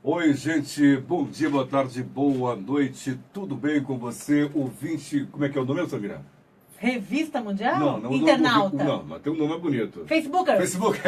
Oi, gente, bom dia, boa tarde, boa noite, tudo bem com você, ouvinte, como é que é o nome, Samira? Revista Mundial? Não, Internauta. não, mas tem um nome bonito. Facebooker. Facebook,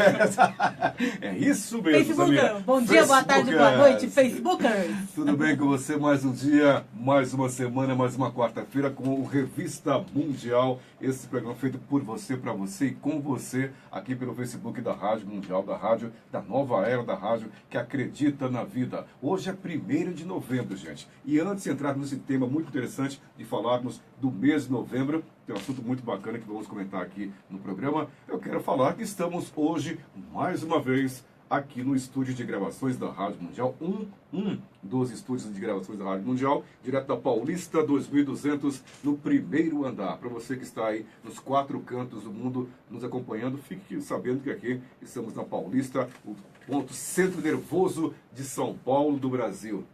é isso mesmo, Facebooker. Samira. Bom dia, boa tarde, boa noite, Facebookers. Tudo bem com você? Mais um dia, mais uma semana, mais uma quarta-feira com o Revista Mundial. Esse programa feito por você, para você e com você, aqui pelo Facebook da Rádio Mundial, da Rádio, da nova era da rádio, que acredita na vida. Hoje é 1º de novembro, gente. E antes de entrarmos nesse tema muito interessante de falarmos do mês de novembro, tem um assunto muito bacana que vamos comentar aqui no programa, eu quero falar que estamos hoje, mais uma vez, aqui no estúdio de gravações da Rádio Mundial, um dos estúdios de gravações da Rádio Mundial, direto da Paulista 2200, no primeiro andar. Para você que está aí nos 4 cantos do mundo nos acompanhando, fique sabendo que aqui estamos na Paulista, o ponto centro nervoso de São Paulo, do Brasil.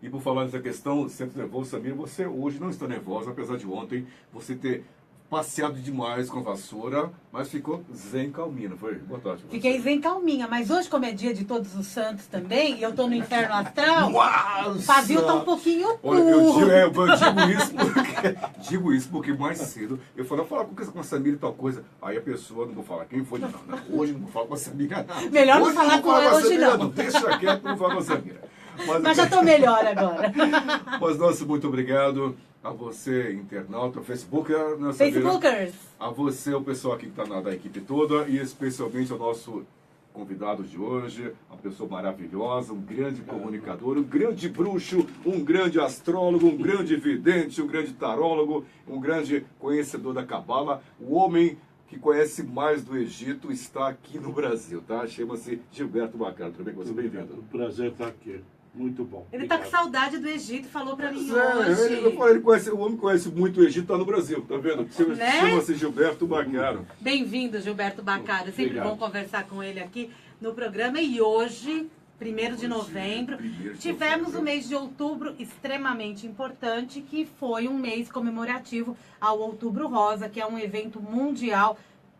E por falar nessa questão, centro nervoso, Samir, você hoje não está nervosa, apesar de ontem você ter passeado demais com a vassoura, mas ficou zen calminha, não foi? Boa tarde. Fiquei zen calminha, mas hoje, como é dia de Todos os Santos também, e eu tô no inferno astral, o pavio tá um pouquinho Olha, eu digo isso porque mais cedo eu falei, falar com a Samira e tal coisa. Aí a pessoa, não vou falar quem foi, não. Hoje não vou falar com a Samira, não. Melhor não falar com ela hoje, não. Deixa quieto, não falar com a Samira. Mas já tô melhor agora. Mas, nossa, muito obrigado a você, internauta, Facebookers. A você, o pessoal aqui que está da equipe toda, e especialmente ao nosso convidado de hoje, uma pessoa maravilhosa, um grande comunicador, um grande bruxo, um grande astrólogo, um grande vidente, um grande tarólogo, um grande conhecedor da cabala, o homem que conhece mais do Egito está aqui no Brasil, tá? Chama-se Gilberto Bacaro. Tudo bem com você? Bem-vindo. Um prazer estar aqui. Muito bom. Ele tá com saudade do Egito, falou pra mim hoje. O homem conhece muito o Egito, tá no Brasil, tá vendo? Né? Chama-se Gilberto Bacaro. Bem-vindo, Gilberto Bacaro. É sempre bom conversar com ele aqui no programa. E hoje, 1º de novembro, tivemos o mês de outubro extremamente importante, que foi um mês comemorativo ao Outubro Rosa, que é um evento mundial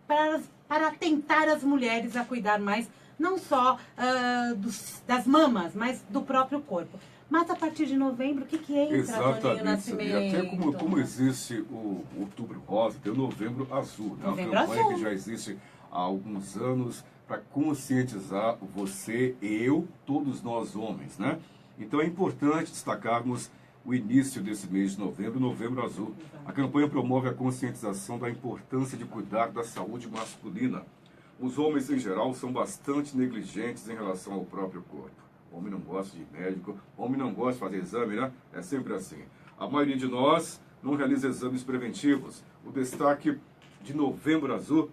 para atentar as mulheres a cuidar mais não só das mamas, mas do próprio corpo. Mas a partir de novembro, o que entra, Toninho Nascimento? Até como existe o Outubro Rosa, tem o Novembro Azul, né? Novembro Uma campanha Azul. que já existe há alguns anos para conscientizar você, eu, todos nós homens, né? Então é importante destacarmos o início desse mês de novembro, Novembro Azul. A campanha promove a conscientização da importância de cuidar da saúde masculina. Os homens, em geral, são bastante negligentes em relação ao próprio corpo. O homem não gosta de médico, o homem não gosta de fazer exame, né? É sempre assim. A maioria de nós não realiza exames preventivos. O destaque de Novembro Azul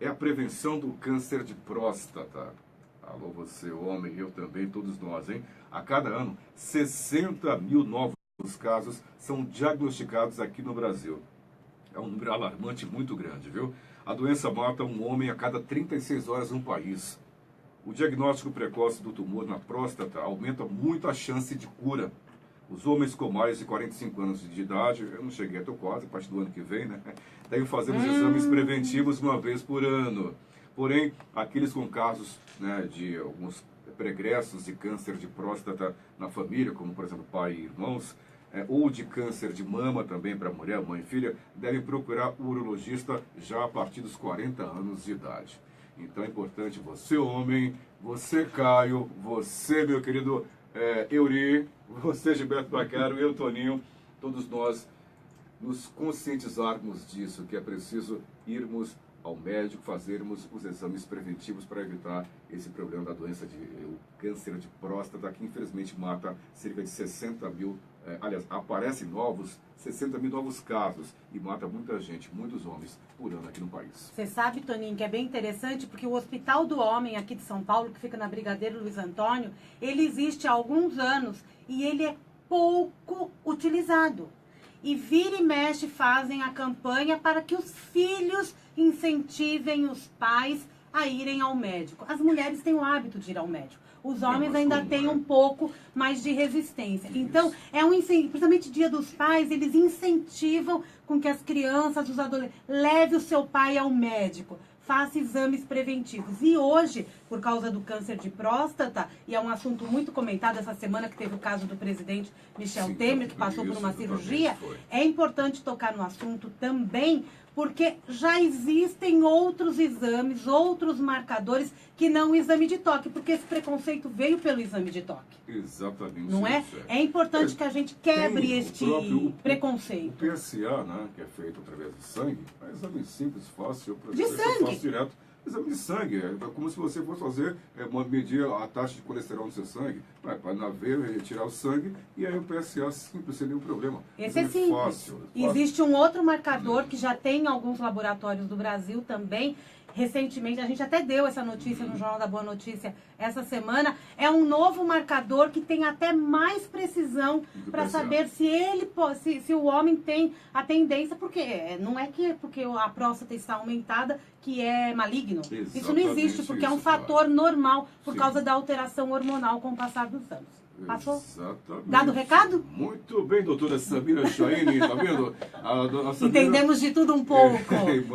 é a prevenção do câncer de próstata. Alô, você, homem, eu também, todos nós, hein? A cada ano, 60 mil novos casos são diagnosticados aqui no Brasil. É um número alarmante muito grande, viu? A doença mata um homem a cada 36 horas no país. O diagnóstico precoce do tumor na próstata aumenta muito a chance de cura. Os homens com mais de 45 anos de idade, eu não cheguei, estou quase, a partir do ano que vem, né? Devem fazer os exames preventivos uma vez por ano. Porém, aqueles com casos, né, de alguns pregressos de câncer de próstata na família, como por exemplo pai e irmãos, ou de câncer de mama também para mulher, mãe e filha, devem procurar o urologista já a partir dos 40 anos de idade. Então é importante você, homem, você, Caio, você, meu querido Euri, você, Gilberto Bacaro, eu, Toninho, todos nós nos conscientizarmos disso, que é preciso irmos ao médico, fazermos os exames preventivos para evitar esse problema da doença de câncer de próstata, que infelizmente mata cerca de 60 mil, aliás, aparecem 60 mil novos casos e mata muita gente, muitos homens, por ano aqui no país. Você sabe, Toninho, que é bem interessante, porque o Hospital do Homem aqui de São Paulo, que fica na Brigadeiro Luiz Antônio, ele existe há alguns anos e ele é pouco utilizado. E vira e mexe fazem a campanha para que os filhos incentivem os pais a irem ao médico. As mulheres têm o hábito de ir ao médico. Os homens ainda têm um pouco mais de resistência. Então, é um incentivo, principalmente Dia dos Pais, eles incentivam com que as crianças, os adolescentes, leve o seu pai ao médico. faça exames preventivos. E hoje, por causa do câncer de próstata, e é um assunto muito comentado essa semana, que teve o caso do presidente Michel Temer, que passou por uma cirurgia, é importante tocar no assunto também, porque já existem outros exames, outros marcadores que não o exame de toque, porque esse preconceito veio pelo exame de toque. Exatamente. Não é? É importante que a gente quebre este preconceito. O PSA, né, que é feito através de sangue, é um exame simples, fácil. De sangue? Eu faço direto. Exame de sangue, é como se você fosse fazer, medir a taxa de colesterol no seu sangue, para na veia, tirar o sangue, e aí o PSA simples, sem nenhum problema. Esse é simples. Fácil. Existe um outro marcador que já tem em alguns laboratórios do Brasil também. Recentemente, a gente até deu essa notícia no Jornal da Boa Notícia essa semana. É um novo marcador que tem até mais precisão para saber se ele se o homem tem a tendência, porque não é que porque a próstata está aumentada que é maligno. Exatamente. Isso não existe, porque é um fator normal por causa da alteração hormonal com o passar dos anos. Passou? Exatamente. Dado o recado? Muito bem, doutora Samira Chaine, tá vendo? A Samira... Entendemos de tudo um pouco.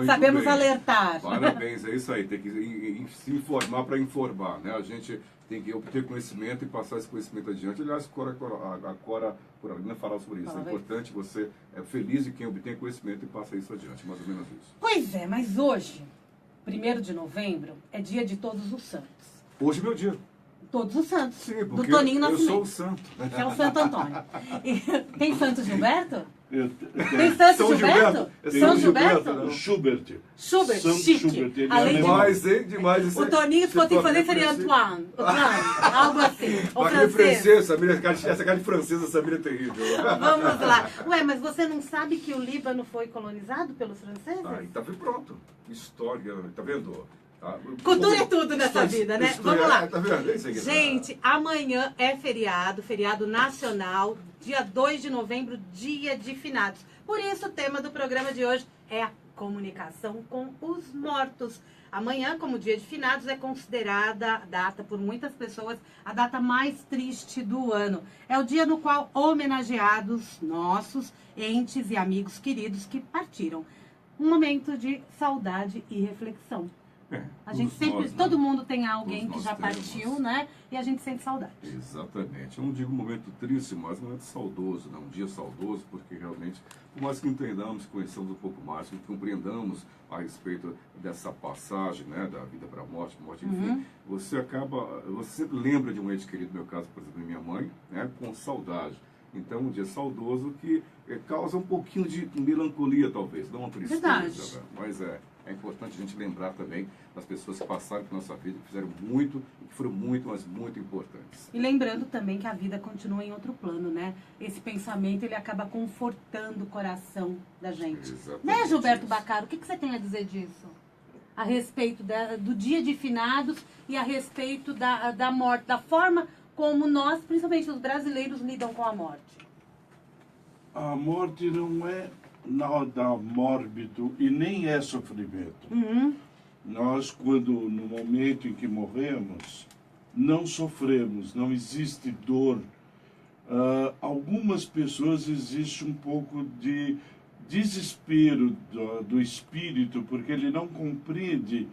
Sabemos bem. Alertar. Parabéns, é isso aí. Tem que se informar para informar, né? A gente tem que obter conhecimento e passar esse conhecimento adiante. Aliás, a Cora Coralina fala sobre isso. É importante você é feliz em quem obtém conhecimento e passa isso adiante, mais ou menos isso. Pois é, mas hoje, 1º de novembro, é dia de Todos os Santos. Hoje é meu dia. Todos os santos. Sim, do Toninho Nascimento. Eu sou o santo. É o Santo Antônio. E, tem Santo Gilberto? Tem Santo Gilberto? São Gilberto? Schubert. Schubert, Santo chique. Schubert. Ele Além demais, hein? Demais. O Toninho, se fosse em francês, seria Antoine. Algo assim. O francês. Essa cara de francesa, Samira é terrível. Vamos lá. Ué, mas você não sabe que o Líbano foi colonizado pelos franceses? Então foi pronto. História, tá vendo? Cultura é tudo nessa vida, né? Vamos lá. Tá vendo? É isso aqui. Gente, amanhã é feriado nacional, dia 2 de novembro, dia de finados. Por isso, o tema do programa de hoje é a comunicação com os mortos. Amanhã, como dia de finados, é considerada a data, por muitas pessoas, a data mais triste do ano. É o dia no qual homenageados nossos entes e amigos queridos que partiram. Um momento de saudade e reflexão. A gente sempre, nós, todo mundo tem alguém que já partiu, né? E a gente sente saudade. Exatamente. Eu não digo um momento triste, mas um momento saudoso, né? Um dia saudoso, porque realmente, por mais que entendamos, conheçamos um pouco mais, que compreendamos a respeito dessa passagem, né? Da vida para a morte, enfim, você sempre lembra de um ente querido, no meu caso, por exemplo, minha mãe, né? Com saudade. Então, um dia saudoso que causa um pouquinho de melancolia, talvez, não uma tristeza. Verdade. Mas é importante a gente lembrar também das pessoas que passaram pela nossa vida, que fizeram muito, e que foram muito, mas muito importantes. E lembrando também que a vida continua em outro plano, né? Esse pensamento, ele acaba confortando o coração da gente. Exatamente. Né, Gilberto Bacaro? O que você tem a dizer disso? A respeito do dia de finados e a respeito da morte, da forma como nós, principalmente os brasileiros, lidam com a morte. A morte não é nada mórbido e nem é sofrimento. Nós, no momento em que morremos, não sofremos, não existe dor. Algumas pessoas existe um pouco de desespero do espírito, porque ele não compreende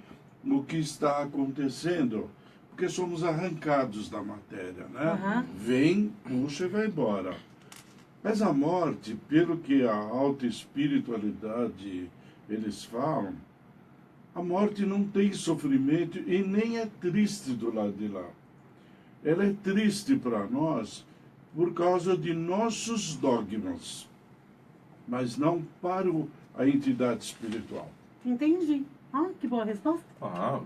o que está acontecendo, porque somos arrancados da matéria, né? Vem, puxa e vai embora. Mas a morte, pelo que a alta espiritualidade eles falam, a morte não tem sofrimento e nem é triste do lado de lá. Ela é triste para nós por causa de nossos dogmas, mas não para a entidade espiritual. Entendi. Que boa resposta.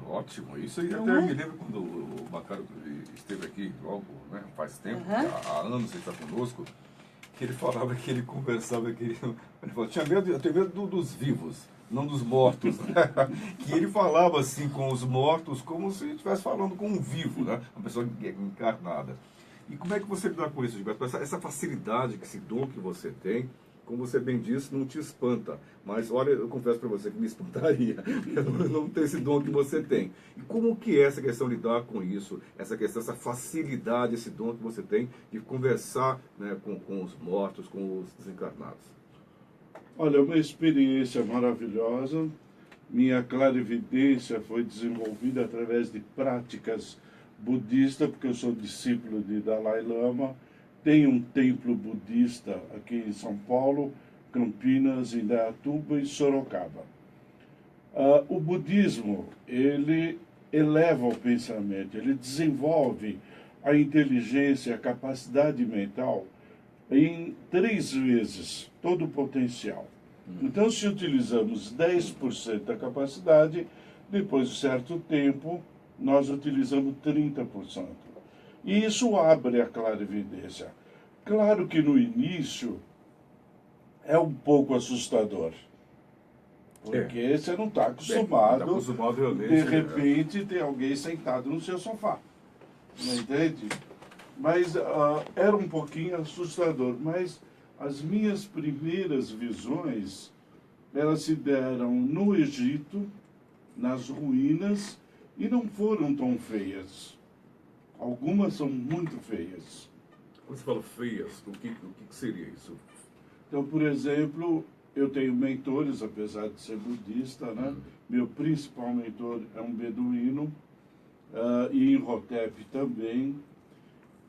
Ótimo. Isso aí não até me lembra quando o Bacaro esteve aqui, logo, né, faz tempo, há anos ele está conosco, que ele falava que ele conversava, ele falava, eu tenho medo dos vivos, não dos mortos. Que ele falava assim com os mortos como se estivesse falando com um vivo, né? Uma pessoa encarnada. E como é que você lida com isso, Gilberto? Essa facilidade, esse dom que você tem, como você bem disse, não te espanta. Mas, olha, eu confesso para você que me espantaria. Eu não tenho esse dom que você tem. E como que é essa questão de lidar com isso? Essa questão, essa facilidade, esse dom que você tem de conversar, né, com os mortos, com os desencarnados? Olha, é uma experiência maravilhosa. minha clarividência foi desenvolvida através de práticas budistas, porque eu sou discípulo de Dalai Lama. Tem um templo budista aqui em São Paulo, Campinas, Indaiatuba e Sorocaba. O budismo, ele eleva o pensamento, ele desenvolve a inteligência, a capacidade mental em 3 vezes todo o potencial. Então, se utilizamos 10% da capacidade, depois de certo tempo, nós utilizamos 30%. E isso abre a clarividência. Claro que no início é um pouco assustador. Porque você não está acostumado, de repente, ter alguém sentado no seu sofá. Não entende? Mas era um pouquinho assustador. Mas as minhas primeiras visões, elas se deram no Egito, nas ruínas, e não foram tão feias. Algumas são muito feias. Quando você fala feias, o que seria isso? Então, por exemplo, eu tenho mentores, apesar de ser budista, né? Meu principal mentor é um beduíno, e Imhotep também.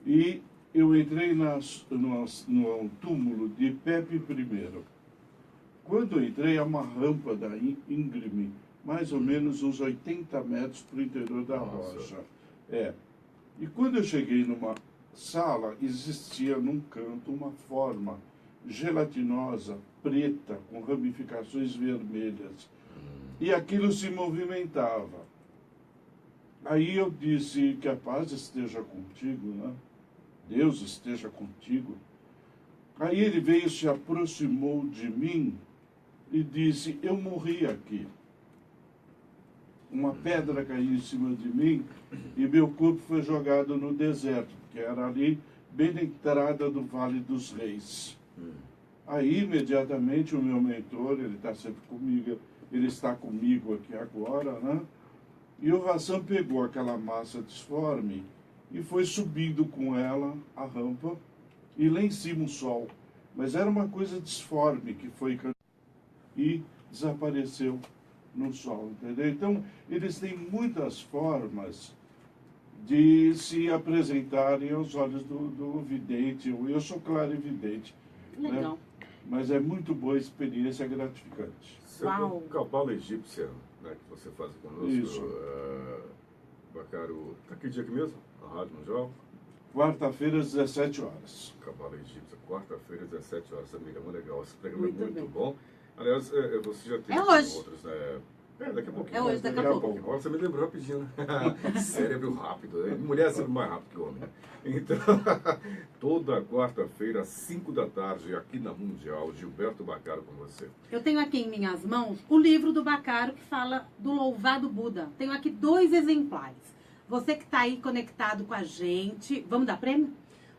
E eu entrei no túmulo de Pepe I. Quando eu entrei, é uma rampa da íngreme, mais ou menos uns 80 metros para o interior da rocha. E quando eu cheguei numa sala, existia num canto uma forma gelatinosa, preta, com ramificações vermelhas. E aquilo se movimentava. Aí eu disse que a paz esteja contigo, né? Deus esteja contigo. Aí ele veio, se aproximou de mim e disse, eu morri aqui. Uma pedra caiu em cima de mim e meu corpo foi jogado no deserto, que era ali, bem na entrada do Vale dos Reis. Aí, imediatamente, o meu mentor, ele está sempre comigo, ele está comigo aqui agora, né? E o Hassan pegou aquela massa disforme e foi subindo com ela a rampa e lá em cima o sol. Mas era uma coisa disforme que foi e desapareceu no sol, entendeu? Então, eles têm muitas formas de se apresentarem aos olhos do vidente. Eu sou clarividente. Legal. Né? Mas é muito boa a experiência, gratificante. Uau! Cabala egípcia, né, que você faz conosco. Isso. Bacaro, tá que dia aqui mesmo? A Rádio Mundial? Quarta-feira, às 17 horas. Cabala egípcia, quarta-feira, às 17 horas. Amiga, muito legal. Esse programa é muito bom. Aliás, você já tem outros, né? Daqui a pouquinho. É hoje, daqui a pouco. Agora você me lembrou rapidinho, né? Cérebro rápido. Né? Mulher é sempre mais rápido que homem, né? Então, toda quarta-feira, às 5 da tarde, aqui na Mundial, Gilberto Bacaro com você. Eu tenho aqui em minhas mãos o livro do Bacaro que fala do louvado Buda. Tenho aqui 2 exemplares. Você que está aí conectado com a gente, vamos dar prêmio?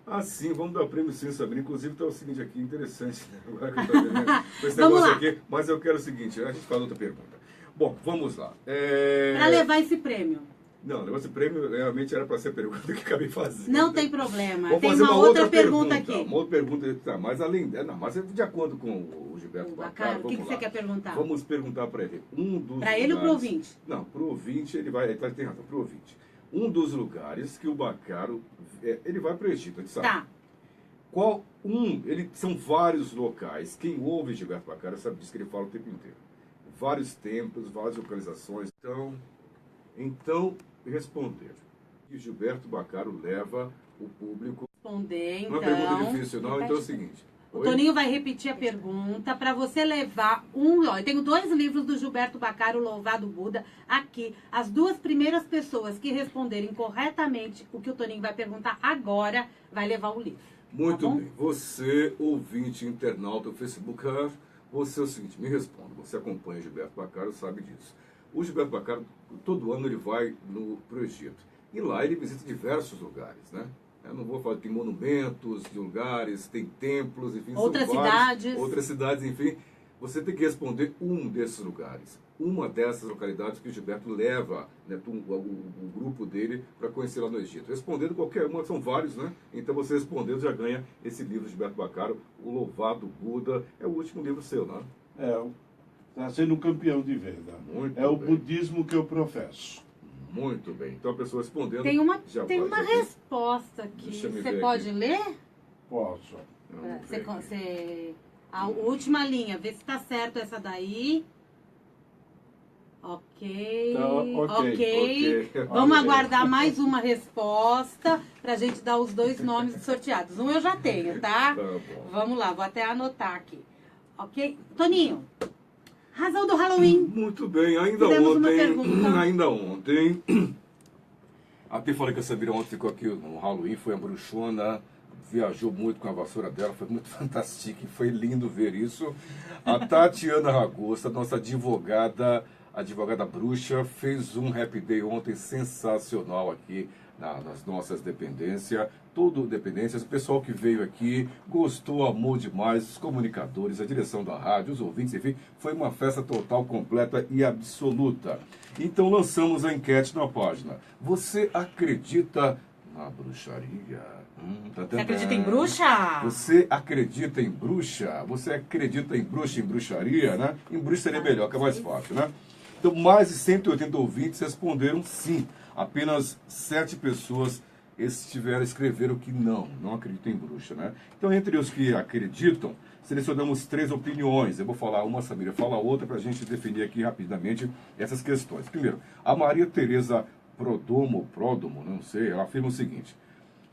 Ah, sim, vamos dar prêmio sim, Sabrina. Inclusive, está o seguinte aqui, interessante, né? Agora que eu tô vendo, né? Esse vamos lá. Aqui, mas eu quero o seguinte, a gente faz outra pergunta. Bom, vamos lá. Para levar esse prêmio. Não, levar esse prêmio realmente era para ser a pergunta que acabei fazendo. Não tem problema. Vamos tem fazer uma outra pergunta aqui. Uma outra pergunta, tá, mas além... Não, mas é de acordo com o Gilberto Bacaro. O que você quer perguntar? Vamos perguntar para ele. Para ele ou para o ouvinte? Não, para o ouvinte, ele tem razão, para o ouvinte. Um dos lugares que o Bacaro... ele vai para o Egito, a gente sabe. Tá. São vários locais. Quem ouve Gilberto Bacaro sabe disso que ele fala o tempo inteiro. Vários templos, várias localizações. Então responder. E Gilberto Bacaro leva o público... Responder, então... Não é pergunta difícil, não. Então é o seguinte... O Toninho vai repetir a pergunta para você levar eu tenho 2 livros do Gilberto Bacaro, Louvado Buda, aqui. As 2 primeiras pessoas que responderem corretamente o que o Toninho vai perguntar agora, vai levar o livro. Muito bem. Você, ouvinte, internauta do Facebook, você é o seguinte, me responda. Você acompanha o Gilberto Bacaro, sabe disso. O Gilberto Bacaro, todo ano ele vai pro Egito. E lá ele visita diversos lugares, né? Eu não vou falar, tem monumentos de lugares, tem templos, enfim. Outras cidades, enfim. Você tem que responder um desses lugares. Uma dessas localidades que o Gilberto leva, né, o grupo dele para conhecer lá no Egito. Respondendo qualquer uma, são vários, né? Então você respondendo já ganha esse livro de Gilberto Bacaro, O Louvado Buda. É o último livro seu, né? Está sendo um campeão de venda. Muito é o bem. budismo que eu professo. Muito bem. Então a pessoa respondendo. Tem uma vai, resposta aqui. Deixa eu me Você ver pode aqui. ler? Posso. Vamos ver aqui. A última linha, vê se tá certo essa daí. Ok. Tá, ok. Vamos Ok. aguardar mais uma resposta pra gente dar os dois nomes sorteados. Um eu já tenho, tá? Tá bom. Vamos lá, vou até anotar aqui. Ok? Toninho, razão do Halloween. Muito bem, ainda Fizemos uma ontem. pergunta. Ainda ontem. Até falei que a Samira ontem ficou aqui no Halloween, foi a bruxona, viajou muito com a vassoura dela, foi muito fantástico e foi lindo ver isso. A Tatiana Ragosta, nossa advogada bruxa, fez um Happy Day ontem sensacional aqui nas nossas dependências. O pessoal que veio aqui gostou, amou demais, os comunicadores, a direção da rádio, os ouvintes, enfim, foi uma festa total, completa e absoluta. Então lançamos a enquete na página. Você acredita na bruxaria? Você acredita em bruxa? Você acredita em bruxa? Você acredita em bruxa, em bruxaria, né? Em bruxa seria melhor, que é mais fácil, né? Então, mais de 180 ouvintes responderam sim. Apenas 7 pessoas escreveram que não acreditam em bruxa, né? Então, entre os que acreditam, selecionamos 3 opiniões. Eu vou falar uma, a Samira fala outra, para a gente definir aqui rapidamente essas questões. Primeiro, a Maria Tereza Pródomo, não sei, ela afirma o seguinte: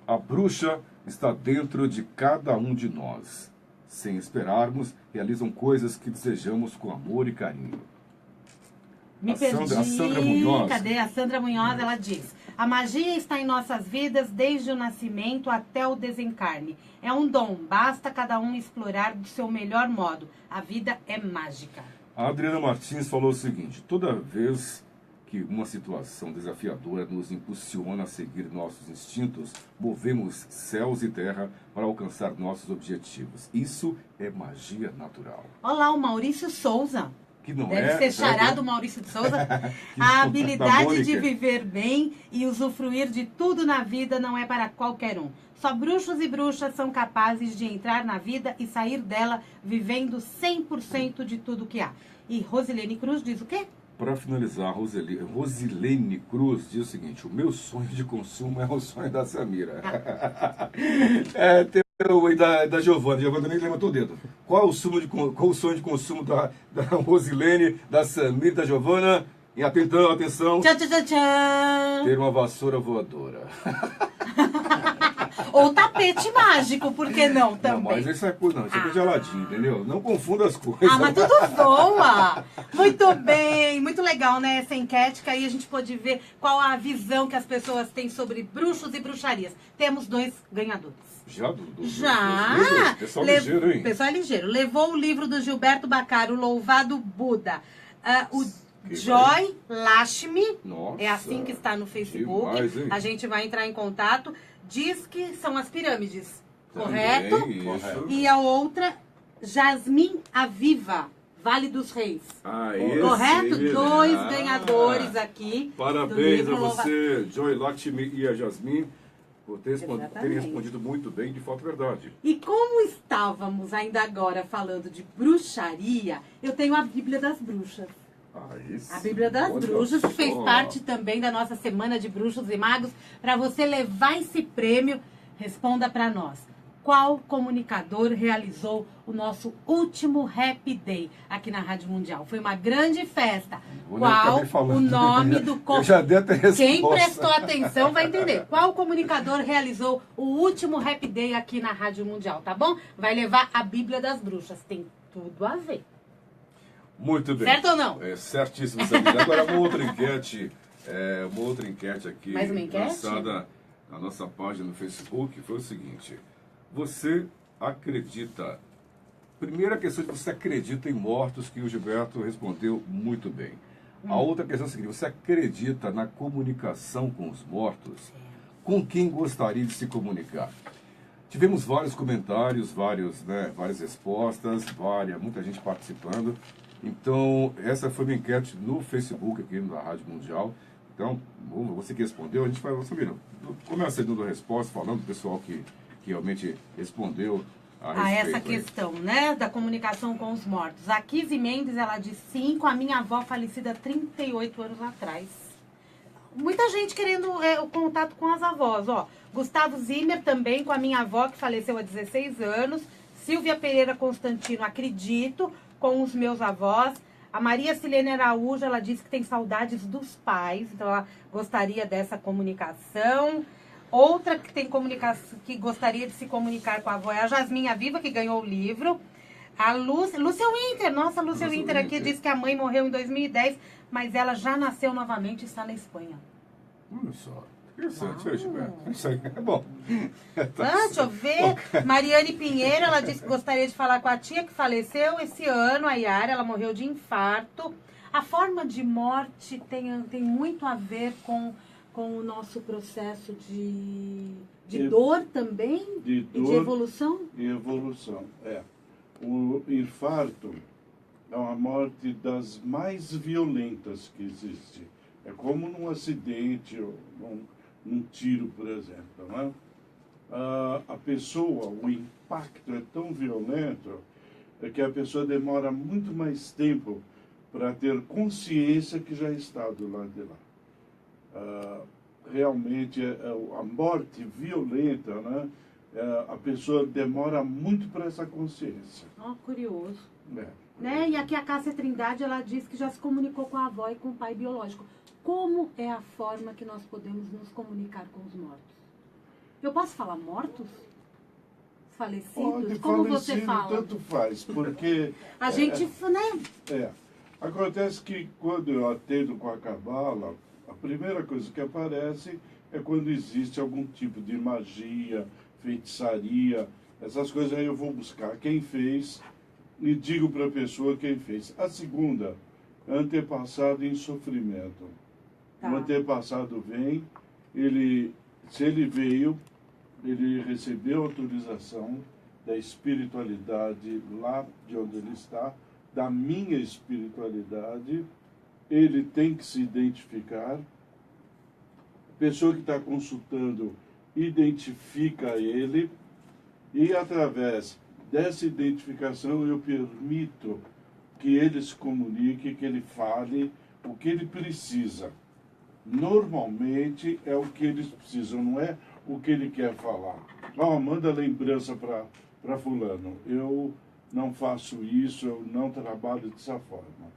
a bruxa está dentro de cada um de nós. Sem esperarmos, realizam coisas que desejamos com amor e carinho. Me perdi. A Sandra Munhoz. Cadê? A Sandra Munhoz, ela diz: a magia está em nossas vidas desde o nascimento até o desencarne. É um dom, basta cada um explorar do seu melhor modo. A vida é mágica. A Adriana Martins falou o seguinte: toda vez que uma situação desafiadora nos impulsiona a seguir nossos instintos, movemos céus e terra para alcançar nossos objetivos. Isso é magia natural. Olá, o Maurício Souza. Que não Deve ser xará do Maurício de Souza. A habilidade de viver bem e usufruir de tudo na vida não é para qualquer um. Só bruxos e bruxas são capazes de entrar na vida e sair dela vivendo 100% de tudo que há. E Rosilene Cruz diz o quê? Para finalizar, Rosilene Cruz diz o seguinte: o meu sonho de consumo é o sonho da Samira. Da Giovana. Giovana nem levantou o dedo. Qual o sonho de consumo da Rosilene, da Samira e da Giovana? E atenção. Tchan, tchan, tchan, tchan. Ter uma vassoura voadora. Ou tapete mágico, por que não também? Não, mas isso é coisa, não. Isso é geladinho, entendeu? Não confunda as coisas. Ah, mas tudo voa! Muito bem, muito legal, né? Essa enquete, que aí a gente pode ver qual a visão que as pessoas têm sobre bruxos e bruxarias. Temos 2 ganhadores. Já? Já! Pessoal ligeiro, hein? Pessoal ligeiro. Levou o livro do Gilberto Bacaro, O Louvado Buda. O Joy Lashmi, Nossa, é assim que está no Facebook. demais, hein? A gente vai entrar em contato. Diz que são as pirâmides, Também, correto? isso. E a outra, Jasmim Aviva, Vale dos Reis. Correto? Sim, 2 ganhadores aqui. Parabéns do a livro você, Joy Lakshmi e a Jasmine, por terem Exatamente. respondido muito bem, de fato verdade. E como estávamos ainda agora falando de bruxaria, eu tenho a Bíblia das Bruxas. A Bíblia das Bruxas, que fez parte também da nossa Semana de Bruxos e Magos. Para você levar esse prêmio, responda para nós. Qual comunicador realizou o nosso último Happy Day aqui na Rádio Mundial? Foi uma grande festa. Qual o nome do Eu já dei até resposta. Quem prestou atenção vai entender. Qual comunicador realizou o último Happy Day aqui na Rádio Mundial, tá bom? Vai levar a Bíblia das Bruxas. Tem tudo a ver. Muito bem. Certo ou não? É certíssimo, Samira. Agora uma outra enquete aqui, Mais uma enquete? lançada na nossa página no Facebook, foi o seguinte: você acredita? Primeira questão de você acredita em mortos, que o Gilberto respondeu muito bem. A outra questão é a seguinte: você acredita na comunicação com os mortos? Com quem gostaria de se comunicar? Tivemos vários comentários, várias respostas, muita gente participando. Então, essa foi uma enquete no Facebook aqui na Rádio Mundial. Então, você que respondeu, a gente vai... Samira, começa dando a resposta, falando do pessoal que realmente respondeu a essa questão, né, da comunicação com os mortos. A Kizzy Mendes, ela diz sim, com a minha avó falecida há 38 anos atrás. Muita gente querendo o contato com as avós, ó. Gustavo Zimmer também, com a minha avó, que faleceu há 16 anos. Silvia Pereira Constantino, acredito, com os meus avós. A Maria Silene Araújo, ela disse que tem saudades dos pais, então ela gostaria dessa comunicação. Outra que tem comunicação, que gostaria de se comunicar com a avó é a Jasminha Viva, que ganhou o livro. A Lúcia Winter, nossa, Lúcia Winter aqui disse que a mãe morreu em 2010, mas ela já nasceu novamente e está na Espanha. Olha só. Interessante, isso aí é bom. Deixa eu ver. Mariane Pinheiro, ela disse que gostaria de falar com a tia que faleceu esse ano, a Yara, ela morreu de infarto. A forma de morte tem muito a ver com o nosso processo de dor também? De dor e de evolução? E evolução, O infarto é uma morte das mais violentas que existe. É como num acidente ou num tiro, por exemplo, né? A pessoa, o impacto é tão violento que a pessoa demora muito mais tempo para ter consciência que já está do lado de lá. Realmente, a morte violenta, né? A pessoa demora muito para essa consciência. Curioso. Né? E aqui a Cássia Trindade, ela diz que já se comunicou com a avó e com o pai biológico. Como é a forma que nós podemos nos comunicar com os mortos? Eu posso falar mortos? Falecidos? Pode, como falecido, você fala? Tanto faz, porque... a gente, né? Acontece que quando eu atendo com a cabala, a primeira coisa que aparece é quando existe algum tipo de magia, feitiçaria, essas coisas aí eu vou buscar quem fez e digo para a pessoa quem fez. A segunda, antepassado em sofrimento. O antepassado vem, se ele veio, ele recebeu autorização da espiritualidade lá de onde ele está, da minha espiritualidade, ele tem que se identificar. A pessoa que está consultando identifica ele e, através dessa identificação, eu permito que ele se comunique, que ele fale o que ele precisa. Normalmente é o que eles precisam, não é o que ele quer falar. Manda lembrança para fulano. Eu não faço isso, eu não trabalho dessa forma.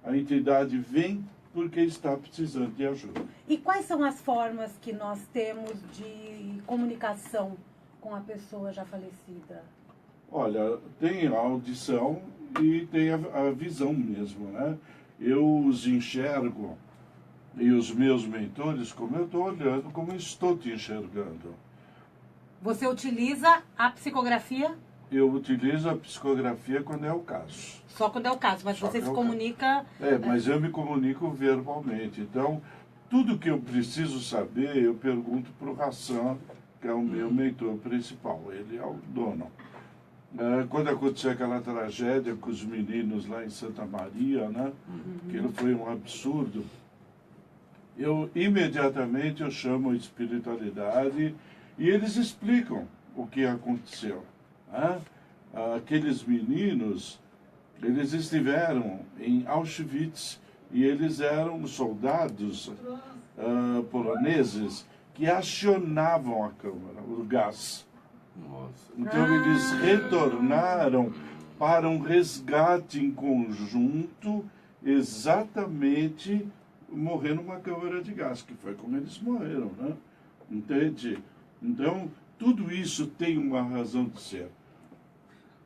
A entidade vem porque está precisando de ajuda. E quais são as formas que nós temos de comunicação com a pessoa já falecida? Olha, tem a audição e tem a visão mesmo, né? Eu os enxergo e os meus mentores como eu estou olhando, como eu estou te enxergando. Você utiliza a psicografia? Eu utilizo a psicografia quando é o caso. Só quando é o caso, mas você se comunica... mas eu me comunico verbalmente. Então, tudo que eu preciso saber, eu pergunto para o Hassan, que é o meu mentor principal. Ele é o dono. Quando aconteceu aquela tragédia com os meninos lá em Santa Maria, né? Aquilo foi um absurdo. Imediatamente eu chamo a espiritualidade e eles explicam o que aconteceu. Aqueles meninos, eles estiveram em Auschwitz e eles eram soldados poloneses que acionavam a câmara, o gás. Nossa. Então eles retornaram para um resgate em conjunto, exatamente morrer numa câmara de gás, que foi como eles morreram, né? Entende? Então, tudo isso tem uma razão de ser.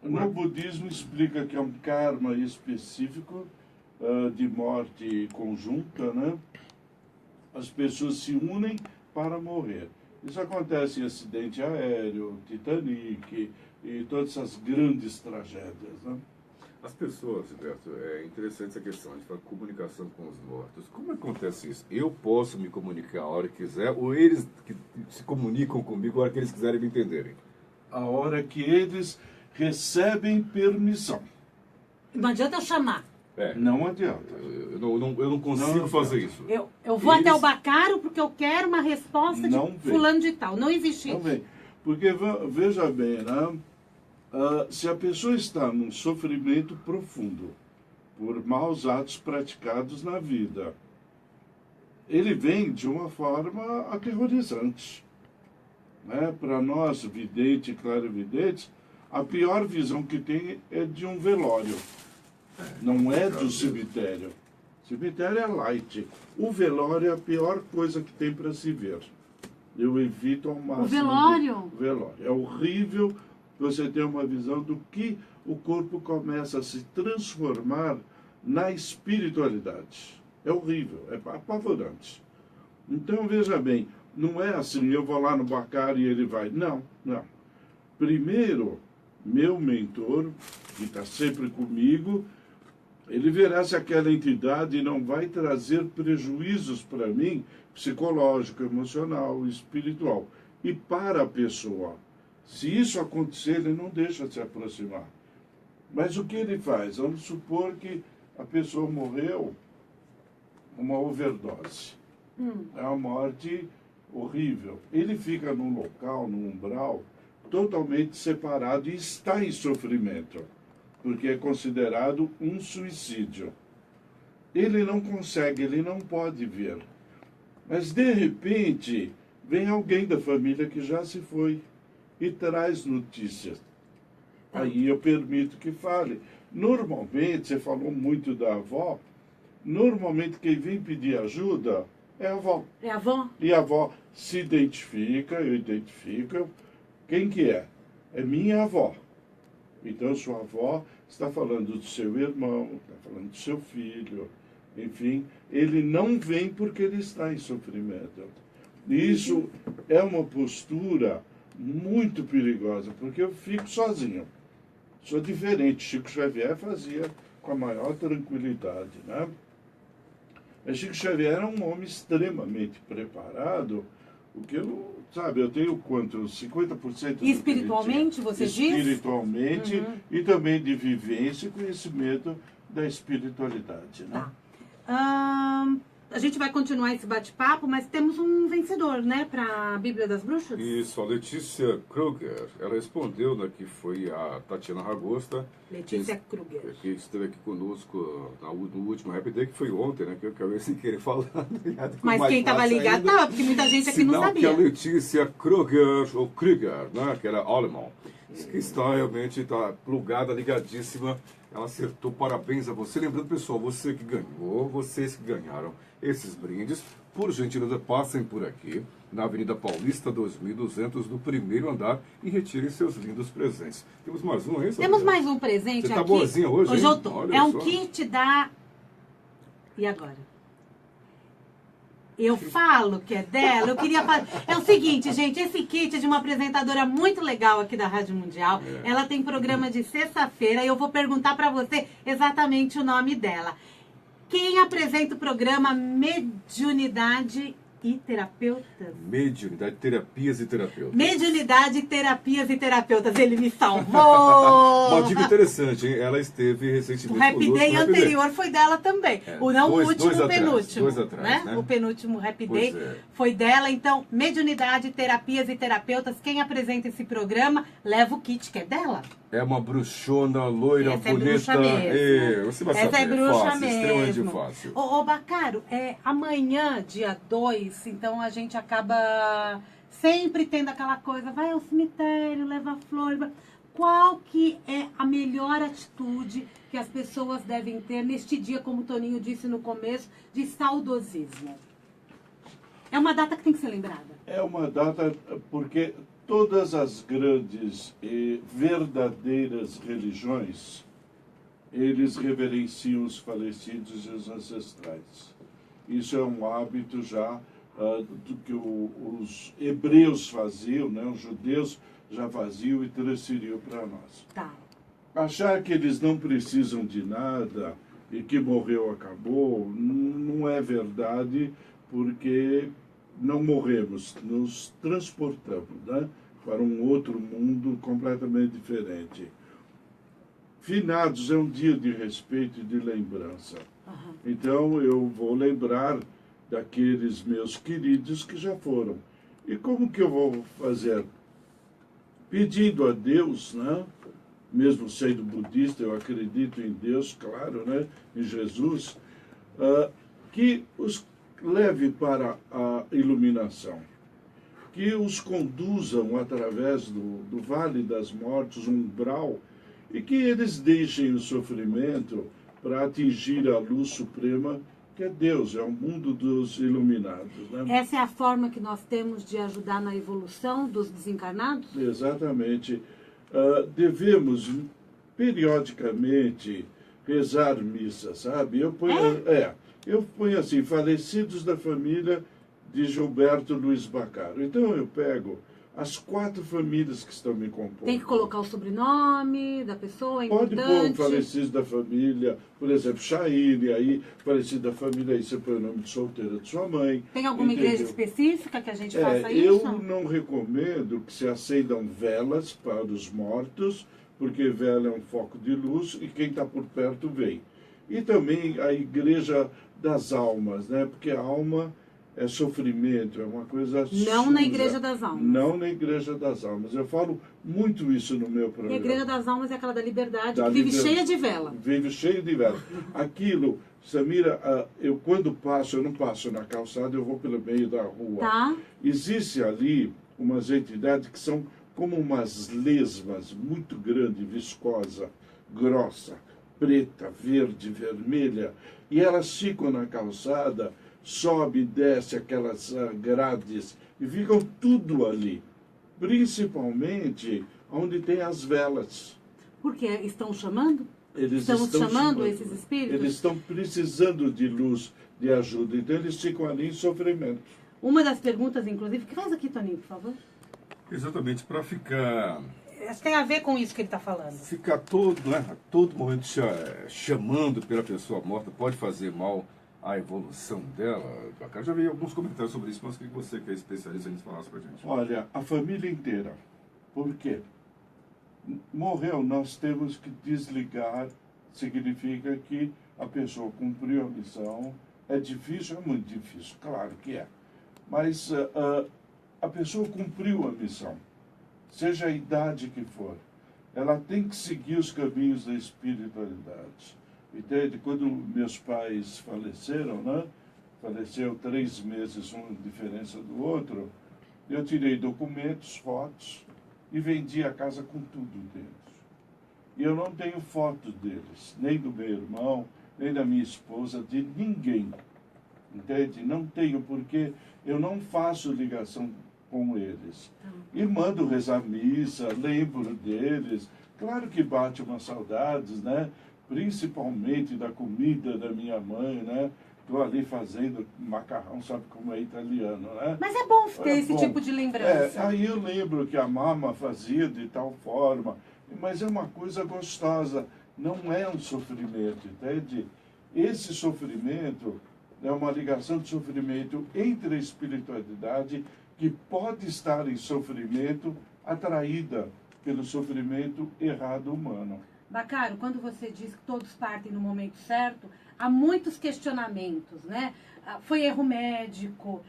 No budismo explica que é um karma específico de morte conjunta, né? As pessoas se unem para morrer. Isso acontece em acidente aéreo, Titanic e todas essas grandes tragédias, né? As pessoas, Gilberto, é interessante essa questão de falar comunicação com os mortos. Como acontece isso? Eu posso me comunicar a hora que quiser, ou eles que se comunicam comigo a hora que eles quiserem me entenderem? A hora que eles recebem permissão. Não adianta eu chamar. Não adianta. Eu não consigo fazer isso. Eu vou até o Bacaro porque eu quero uma resposta de fulano de tal. Não existe isso. Não vem. Porque, veja bem, né? Se a pessoa está num sofrimento profundo por maus atos praticados na vida, ele vem de uma forma aterrorizante. Né? Para nós, videntes e clarividentes, a pior visão que tem é de um velório. Não é do cemitério. O cemitério é light. O velório é a pior coisa que tem para se ver. Eu evito ao máximo. O velório? O velório. É horrível você ter uma visão do que o corpo começa a se transformar na espiritualidade. É horrível, é apavorante. Então, veja bem, não é assim, eu vou lá no Bacari e ele vai. Não, não. Primeiro, meu mentor, que está sempre comigo, ele verá se aquela entidade não vai trazer prejuízos para mim, psicológico, emocional, espiritual. E para a pessoa. Se isso acontecer, ele não deixa se aproximar. Mas o que ele faz? Vamos supor que a pessoa morreu uma overdose. É uma morte horrível. Ele fica num local, num umbral, totalmente separado e está em sofrimento, porque é considerado um suicídio. Ele não consegue, ele não pode ver. Mas, de repente, vem alguém da família que já se foi e traz notícias. Aí eu permito que fale. Normalmente, você falou muito da avó, normalmente quem vem pedir ajuda é a avó. É a avó? E a avó se identifica, eu identifico. Quem que é? É minha avó. Então, sua avó está falando do seu irmão, está falando do seu filho, enfim. Ele não vem porque ele está em sofrimento. E isso é uma postura muito perigosa, porque eu fico sozinho. Sou diferente. Chico Xavier fazia com a maior tranquilidade, né? Mas Chico Xavier era um homem extremamente preparado, o que eu, sabe, eu tenho quanto? 50% E espiritualmente, você diz? Espiritualmente, e também de vivência e conhecimento da espiritualidade, né? Tá. A gente vai continuar esse bate-papo, mas temos um vencedor, né, para a Bíblia das Bruxas? Isso, a Letícia Kruger, ela respondeu, né, que foi a Tatiana Ragosta. Letícia Kruger. Que esteve aqui conosco no último Happy Day, que foi ontem, né, que eu acabei sem querer falar. Mas quem estava ligado estava, porque muita gente aqui não sabia. Que a Letícia Kruger, ou Krüger, né, que era alemão, que está realmente plugada, ligadíssima. Ela acertou, parabéns a você. Lembrando, pessoal, você que ganhou, vocês que ganharam esses brindes, por gentileza, passem por aqui, na Avenida Paulista 2200, no primeiro andar, e retirem seus lindos presentes. Temos mais um aí, Temos mais um presente aqui. Você tá boazinha hoje, Hoje hein? eu tô. Olha é um só. kit da... E agora? Eu falo que é dela, eu queria falar... É o seguinte, gente, esse kit é de uma apresentadora muito legal aqui da Rádio Mundial. Ela tem programa de sexta-feira e eu vou perguntar pra você exatamente o nome dela. Quem apresenta o programa Mediunidade e Terapeutas? Mediunidade, terapias e terapeutas. Mediunidade, terapias e terapeutas. Ele me salvou! Uma dica interessante, hein? Ela esteve recentemente O Happy Day no anterior foi dela também. Não o último, o penúltimo. Dois atrás, né? O penúltimo Happy Pois Day é. foi dela. Então, Mediunidade, Terapias e Terapeutas. Quem apresenta esse programa, leva o kit, que é dela. É uma bruxona, loira, Essa é bonita. bruxa mesmo. Você vai Essa saber. é bruxa Fácil, extremamente mesmo. fácil. Ô, Bacaro, amanhã, dia 2, então a gente acaba sempre tendo aquela coisa, vai ao cemitério, leva flor. Qual que é a melhor atitude que as pessoas devem ter neste dia, como o Toninho disse no começo, de saudosismo? É uma data que tem que ser lembrada. É uma data porque todas as grandes e verdadeiras religiões, eles reverenciam os falecidos e os ancestrais. Isso é um hábito já do que os hebreus faziam, né? Os judeus já faziam e transferiam para nós. Tá. Achar que eles não precisam de nada e que morreu, acabou, não é verdade, porque não morremos, nos transportamos, né, para um outro mundo completamente diferente. Finados é um dia de respeito e de lembrança. Então eu vou lembrar daqueles meus queridos que já foram. E como que eu vou fazer? Pedindo a Deus, né, mesmo sendo budista, eu acredito em Deus, claro, né? Em Jesus, que os leve para a iluminação, que os conduzam através do Vale das Mortes, um umbral, e que eles deixem o sofrimento para atingir a luz suprema, que é Deus, é o mundo dos iluminados. Né? Essa é a forma que nós temos de ajudar na evolução dos desencarnados? Exatamente. Devemos, periodicamente, rezar missa, sabe? Eu ponho assim, falecidos da família de Gilberto Luiz Bacaro. Então eu pego as 4 famílias que estão me compondo. Tem que colocar o sobrenome da pessoa, é Pode importante. pôr falecidos da família, por exemplo, Chaine, aí, falecido da família, aí você põe o nome de solteira de sua mãe. Tem alguma igreja específica que a gente faça isso? Eu não recomendo que se acendam velas para os mortos, porque vela é um foco de luz e quem está por perto vem. E também a igreja das almas, né? Porque a alma é sofrimento, é uma coisa Não suja. na igreja das almas. Não na igreja das almas. Eu falo muito isso no meu E programa. a igreja das almas é aquela da liberdade, Da que vive liberdade. cheia de vela. Vive cheio de vela. Aquilo, Samira, eu quando passo, eu não passo na calçada, eu vou pelo meio da rua. Tá? Existe ali umas entidades que são como umas lesmas muito grande, viscosa, grossa, preta, verde, vermelha, e elas ficam na calçada, sobe e desce aquelas grades, e ficam tudo ali, principalmente onde tem as velas. Porque estão chamando? Eles Estamos estão chamando esses espíritos? Eles estão precisando de luz, de ajuda, então eles ficam ali em sofrimento. Uma das perguntas, inclusive, que faz aqui, Toninho, por favor. Exatamente, para ficar Tem a ver com isso que ele está falando. a todo momento chamando pela pessoa morta pode fazer mal à evolução dela. Eu já vi alguns comentários sobre isso, mas queria que você, que é especialista, a gente falasse pra gente. Olha, a família inteira. Por quê? Morreu, nós temos que desligar, significa que a pessoa cumpriu a missão. É difícil? É muito difícil, claro que é. Mas a pessoa cumpriu a missão, seja a idade que for. Ela tem que seguir os caminhos da espiritualidade. Entende? Quando meus pais faleceram, né? Faleceu 3 meses, uma diferença do outro, eu tirei documentos, fotos, e vendi a casa com tudo dentro. E eu não tenho foto deles, nem do meu irmão, nem da minha esposa, de ninguém. Entende? Não tenho, porque eu não faço ligação com eles. E mando rezar missa, lembro deles. Claro que bate umas saudades, né? Principalmente da comida da minha mãe, né? Estou ali fazendo macarrão, sabe como é italiano, né? Mas é bom ter esse tipo de lembrança. Aí eu lembro que a mama fazia de tal forma, mas é uma coisa gostosa, não é um sofrimento, entende? Esse sofrimento é uma ligação de sofrimento entre a espiritualidade que pode estar em sofrimento atraída pelo sofrimento errado humano. Bacaro, quando você diz que todos partem no momento certo, há muitos questionamentos, né? Foi erro médico,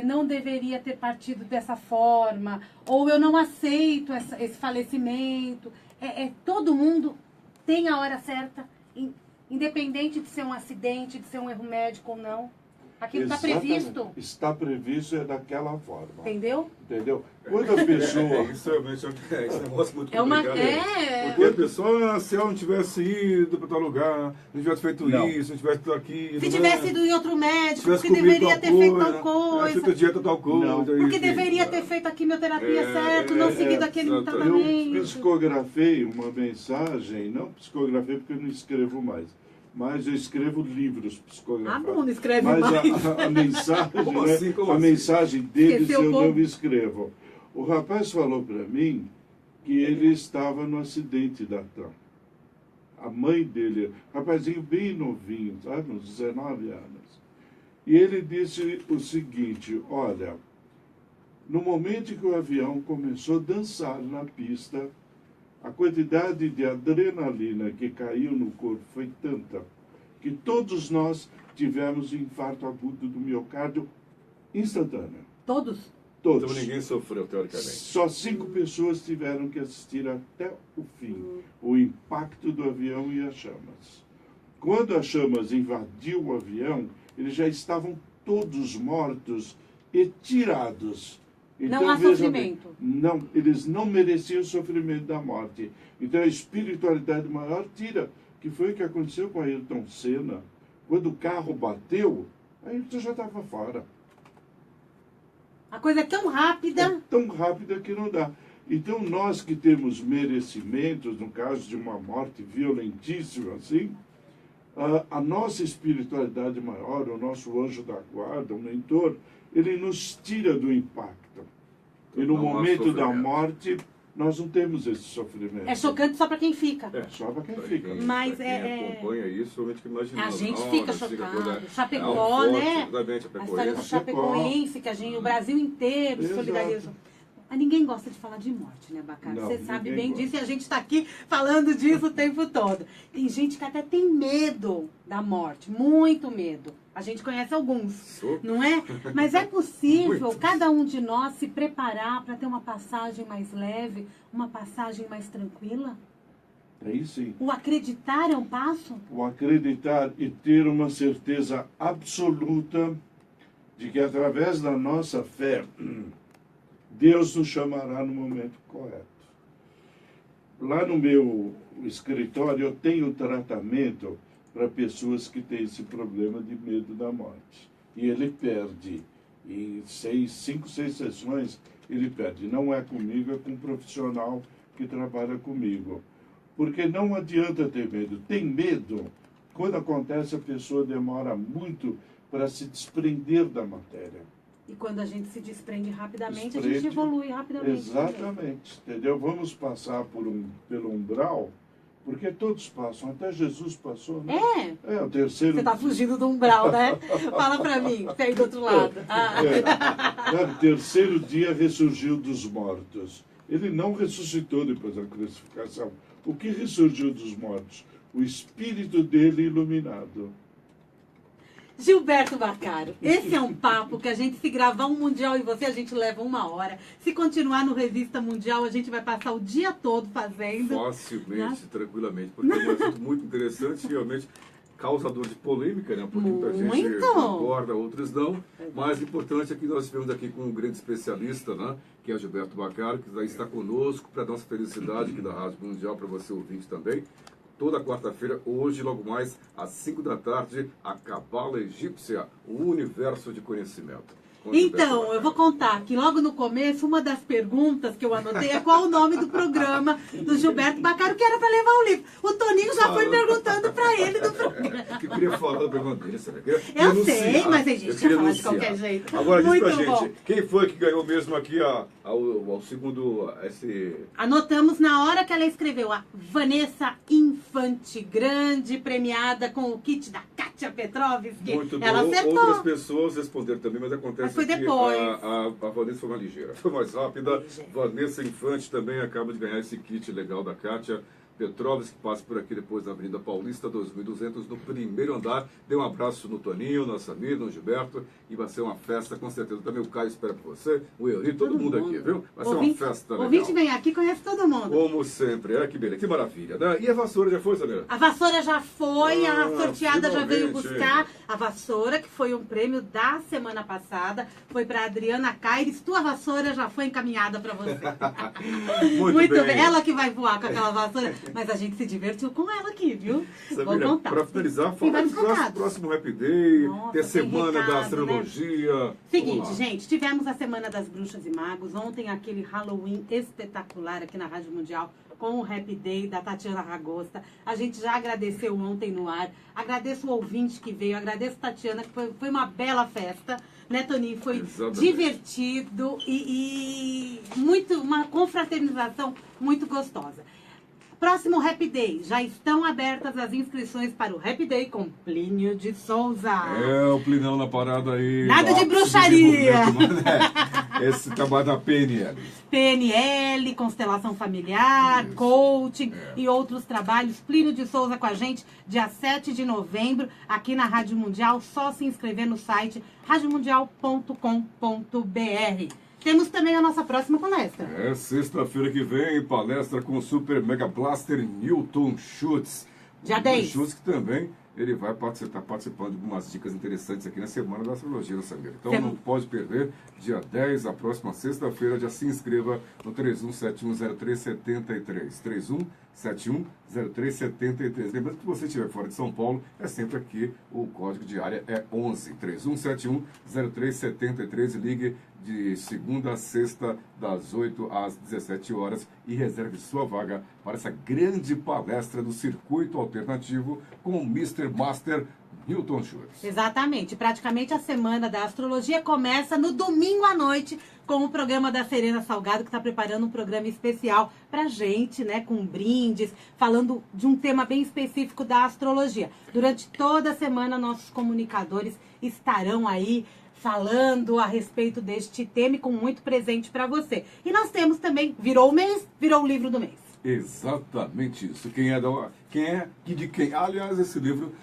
não deveria ter partido dessa forma, ou eu não aceito esse falecimento. Todo mundo tem a hora certa, independente de ser um acidente, de ser um erro médico ou não. Aquilo está previsto. Está previsto, é daquela forma. Entendeu? Entendeu? Quando a pessoa... Isso realmente é um negócio muito É uma... complicado. Porque a pessoa, se ela não tivesse ido para tal lugar, não tivesse feito isso, não tivesse ido aqui... Se tivesse ido em outro médico, tivesse porque deveria ter feito tal coisa, coisa. feito dieta tal coisa. Não. Porque deveria ter feito a quimioterapia certo, não seguido aquele tratamento. Eu psicografei uma mensagem, não psicografei porque eu não escrevo mais, mas eu escrevo livros psicografados. Ah, bom, não escreve mas mais. a mensagem, Como né, assim? Como a assim? mensagem deles Esqueceu eu como? não escrevo. O rapaz falou para mim que ele estava no acidente da TAM. A mãe dele, rapazinho bem novinho, sabe, uns 19 anos. E ele disse o seguinte, olha, no momento em que o avião começou a dançar na pista, a quantidade de adrenalina que caiu no corpo foi tanta que todos nós tivemos infarto agudo do miocárdio instantâneo. Todos? Todos. Então ninguém sofreu, teoricamente. Só 5 pessoas tiveram que assistir até o fim. O impacto do avião e as chamas. Quando as chamas invadiu o avião, eles já estavam todos mortos e tirados. Então, não há sofrimento. Não, eles não mereciam o sofrimento da morte. Então a espiritualidade maior tira, que foi o que aconteceu com Ayrton Senna. Quando o carro bateu, Ayrton já estava fora. A coisa é tão rápida. É tão rápida que não dá. Então nós que temos merecimentos, no caso de uma morte violentíssima assim, a nossa espiritualidade maior, o nosso anjo da guarda, o mentor, ele nos tira do impacto. E no momento da morte, nós não temos esse sofrimento. É chocante só para quem fica. Só para quem fica. Mas quem acompanha isso, realmente imagina. A gente fica chocado. Chapecó, né? A história do Chapecoense, que o Brasil inteiro se solidarizou. Ninguém gosta de falar de morte, né, Baccara? Você sabe bem disso e a gente está aqui falando disso o tempo todo. Tem gente que até tem medo da morte, muito medo. A gente conhece alguns, não é? Mas é possível cada um de nós se preparar para ter uma passagem mais leve, uma passagem mais tranquila? Aí sim. O acreditar é um passo? O acreditar e ter uma certeza absoluta de que através da nossa fé, Deus nos chamará no momento correto. Lá no meu escritório eu tenho tratamento para pessoas que têm esse problema de medo da morte. E ele perde. Em 5, 6 sessões ele perde. Não é comigo, é com um profissional que trabalha comigo. Porque não adianta ter medo. Tem medo, quando acontece a pessoa demora muito para se desprender da matéria. E quando a gente se desprende rapidamente, a gente evolui rapidamente. Exatamente, entendeu? Vamos passar pelo umbral, porque todos passam, até Jesus passou, né? É o terceiro... Você está fugindo do umbral, né? Fala para mim, você aí do outro lado. O terceiro dia ressurgiu dos mortos. Ele não ressuscitou depois da crucificação. O que ressurgiu dos mortos? O espírito dele iluminado. Gilberto Baccaro, esse é um papo que a gente, se gravar um Mundial e você, a gente leva 1 hora. Se continuar no Revista Mundial, a gente vai passar o dia todo fazendo. Facilmente, tranquilamente, porque é um assunto muito interessante, realmente causador de polêmica, né? Porque muita gente concorda, outros não. Mas o importante é que nós estivemos aqui com um grande especialista, né? Que é o Gilberto Baccaro, que já está conosco para a nossa felicidade aqui da Rádio Mundial, para você ouvinte também. Toda quarta-feira, hoje, logo mais, às 5 da tarde, a Cabala Egípcia, o universo de conhecimento. Então, eu vou contar que logo no começo, uma das perguntas que eu anotei é qual o nome do programa do Gilberto Baccaro, que era para levar o livro. O Toninho já foi perguntando para ele do programa. Que eu queria falar do programa dele, sabe? Eu sei, mas a gente ia falar de qualquer jeito. Agora, diz pra gente, quem foi que ganhou mesmo aqui ao segundo... Anotamos na hora que ela escreveu, a Vanessa Infante, grande premiada com o kit da Kátia Petrovski. Muito ela bom. acertou. Outras pessoas responderam também, mas acontece foi depois. A Vanessa foi mais ligeira, foi mais rápida. Vanessa Infante também acaba de ganhar esse kit legal da Kátia Petrovski, que passa por aqui depois na Avenida Paulista, 2200, no primeiro andar. Dê um abraço no Toninho, na Samir, no Gilberto, e vai ser uma festa, com certeza. Também o Caio espera por você, o Euri, todo mundo aqui, viu? Vai ser uma festa legal. O ouvinte vem aqui, conhece todo mundo. Como sempre, que beleza, que maravilha, né? E a vassoura já foi, Samira? A vassoura já foi, a sorteada já veio buscar a vassoura, que foi um prêmio da semana passada, foi para Adriana Caires. Tua vassoura já foi encaminhada para você. Muito bem. Ela que vai voar com aquela vassoura. Mas a gente se divertiu com ela aqui, viu? Samira, vou contar. Para finalizar, falar do nosso próximo Happy Day, ter a Semana da Astrologia. Né? Seguinte, gente, tivemos a Semana das Bruxas e Magos. Ontem aquele Halloween espetacular aqui na Rádio Mundial com o Happy Day da Tatiana Ragosta. A gente já agradeceu ontem no ar. Agradeço o ouvinte que veio, agradeço a Tatiana, que foi uma bela festa. Né, Toninho? Foi divertido e uma confraternização muito gostosa. Próximo Happy Day. Já estão abertas as inscrições para o Happy Day com Plínio de Souza. O Plinão na parada aí. Nada de bruxaria. Esse trabalho da PNL. PNL, constelação familiar, coaching e outros trabalhos. Plínio de Souza com a gente, dia 7 de novembro, aqui na Rádio Mundial. Só se inscrever no site radiomundial.com.br. temos também a nossa próxima palestra. É, sexta-feira que vem, palestra com o Super Mega Blaster Newton Schultz. Dia 10. Schultz, que também ele vai participando de algumas dicas interessantes aqui na Semana da Astrologia, né, Samira? Então não pode perder, dia 10, a próxima sexta-feira, já se inscreva no 31710373. 31710373. Lembrando que se você estiver fora de São Paulo, é sempre aqui, o código de área é 11. 31710373. Ligue de segunda a sexta, das 8 às 17 horas e reserve sua vaga para essa grande palestra do Circuito Alternativo com o Mr. Master Newton Schultz. Exatamente. Praticamente a Semana da Astrologia começa no domingo à noite com o programa da Serena Salgado, que está preparando um programa especial para gente, né, com brindes, falando de um tema bem específico da astrologia. Durante toda a semana, nossos comunicadores estarão aí falando a respeito deste tema e com muito presente para você. E nós temos também, virou o mês, virou o livro do mês. Exatamente isso. Quem é de quem? Aliás, esse livro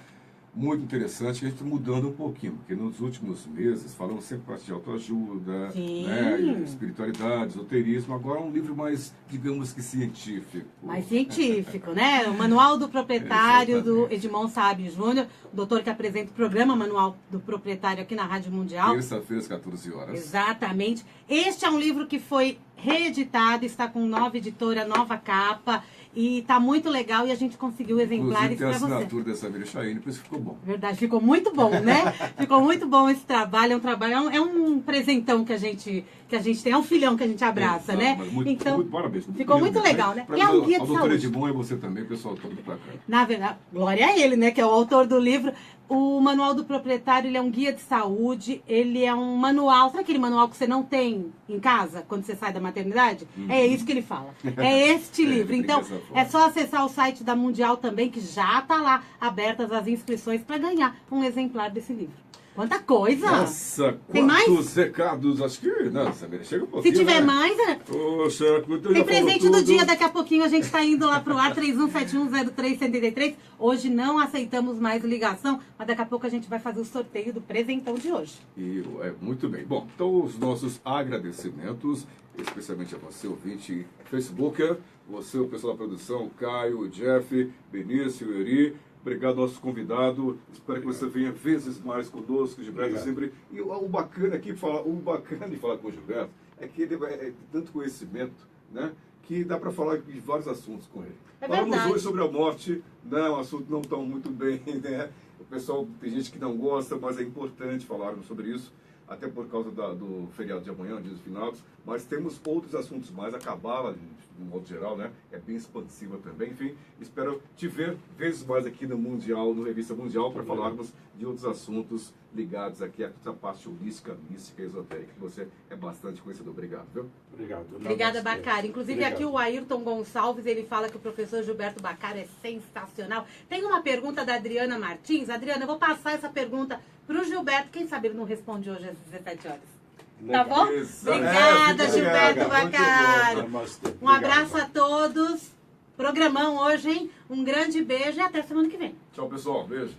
muito interessante, que a gente está mudando um pouquinho, porque nos últimos meses falamos sempre de autoajuda, né, espiritualidade, esoterismo. Agora é um livro mais, digamos que científico. Mais científico, né? O Manual do Proprietário, do Edmond Saab Júnior, o doutor que apresenta o programa Manual do Proprietário aqui na Rádio Mundial. Terça-feira às 14 horas. Exatamente. Este é um livro que foi reeditado, está com nova editora, nova capa. E tá muito legal e a gente conseguiu exemplares para você. Tem a assinatura dessa Samira Chayne, por isso ficou bom. Verdade, ficou muito bom, né? Ficou muito bom esse trabalho. É um trabalho, é um presentão que a gente tem, é um filhão que a gente abraça, né? Então, muito parabéns. Ficou muito legal, né? E é um guia de saúde. A doutora Edmond é você também, pessoal, todo bacana. Na verdade, glória a ele, né? Que é o autor do livro. O Manual do Proprietário, ele é um guia de saúde, ele é um manual, sabe aquele manual que você não tem em casa, quando você sai da maternidade? É isso que ele fala. É este livro. Então, é só acessar o site da Mundial também, que já está lá abertas as inscrições para ganhar um exemplar desse livro. Quanta coisa! Nossa, tem quantos mais? recados, acho que... Não, Samira, chega um pouquinho, se tiver, né? mais, né? Poxa, tem presente do dia, daqui a pouquinho a gente está indo lá pro ar, 31710373. Hoje não aceitamos mais ligação, mas daqui a pouco a gente vai fazer o sorteio do presentão de hoje. Muito bem. Bom, então os nossos agradecimentos, especialmente a você, ouvinte Facebooker, você, o pessoal da produção, o Caio, o Jeff, Benício, o Eri. Obrigado, nosso convidado. Espero que você venha vezes mais conosco, Gilberto. Sempre. E o bacana aqui, de falar com o Gilberto, é que ele é tanto conhecimento, né? Que dá para falar de vários assuntos com ele. Falamos hoje sobre a morte, né? Um assunto não tão muito bem, né? O pessoal, tem gente que não gosta, mas é importante falarmos sobre isso, até por causa do feriado de amanhã, dia dos finados. Mas temos outros assuntos mais, a cabala, de modo geral, né? É bem expansiva também. Enfim, espero te ver vezes mais aqui no Mundial, no Revista Mundial, para falarmos de outros assuntos ligados aqui a essa parte holística, mística, esotérica, que você é bastante conhecedor. Obrigado, viu? Obrigado. Obrigada, Bacari. Inclusive, aqui o Ayrton Gonçalves, ele fala que o professor Gilberto Bacari é sensacional. Tem uma pergunta da Adriana Martins. Adriana, eu vou passar essa pergunta para o Gilberto. Quem sabe ele não responde hoje às 17 horas. Tá bom? Obrigada, Gilberto Bacari. Um abraço a todos. Programão hoje, hein? Um grande beijo e até semana que vem. Tchau, pessoal. Beijo.